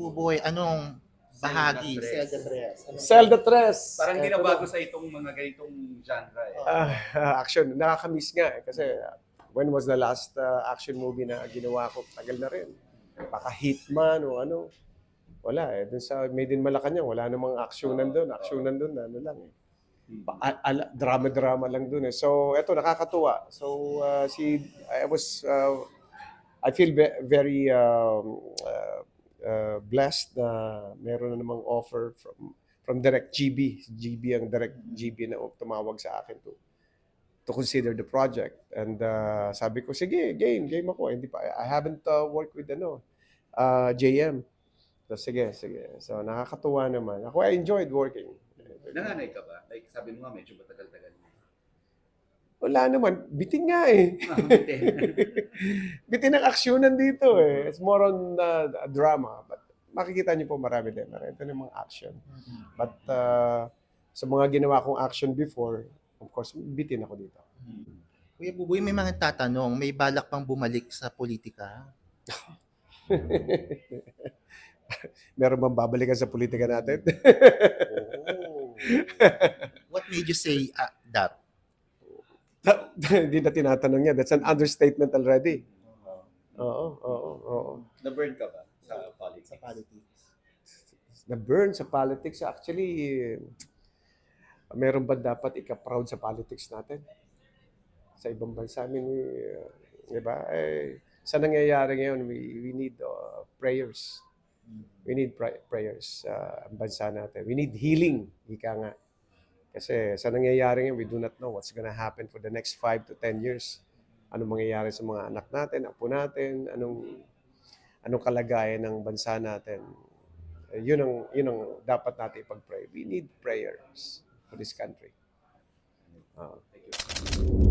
Buboy, anong bahagi? Zelda Tres. Zelda Tres. Parang hindi na bago sa itong mga ganitong genre eh. Action. Nakakamiss nga eh. Kasi when was the last action movie na ginawa ko? Tagal na rin. Baka Hitman o ano. Wala eh. Dun sa Made in Malacanang, wala namang actionan doon. Actionan doon, ano lang eh. Drama-drama lang doon eh. So, eto, nakakatuwa. So, I feel very blessed na meron na namang offer from Direct GB. GB ang Direct GB na tumawag sa akin to consider the project. And sabi ko, sige, game ako. Hindi pa, I haven't worked with JM. So, sige. So, nakakatuwa naman. Ako, I enjoyed working. Nanganay ka ba? Like, sabi mo nga, medyo matagal-tagal na. Wala naman. Bitin nga eh. Bitin ang aksyonan dito eh. It's more on drama. But makikita niyo po marami din. Ito na mga action. But sa mga ginawa kong action before, of course, bitin ako dito. Kuya Buboy, may mga tatanong, may balak pang bumalik sa politika? Meron bang babalikan sa politika natin? What made you say that? Hindi na tinatanong niya. That's an understatement already. Oo. Na-burn ka ba sa politics? Sa politics. Na-burn sa politics. Actually, meron ba dapat ika-proud sa politics natin? Sa ibang bansa, di ba? Sa nangyayari ngayon, we need prayers. We need prayers ang bansa natin. We need healing, ika nga. Kasi sa nangyayari ngayon, we do not know what's gonna happen for the next 5 to 10 years. Anong mangyayari sa mga anak natin, apo natin, anong kalagayan ng bansa natin. Yun ang dapat natin ipag-pray. We need prayers for this country. Thank you.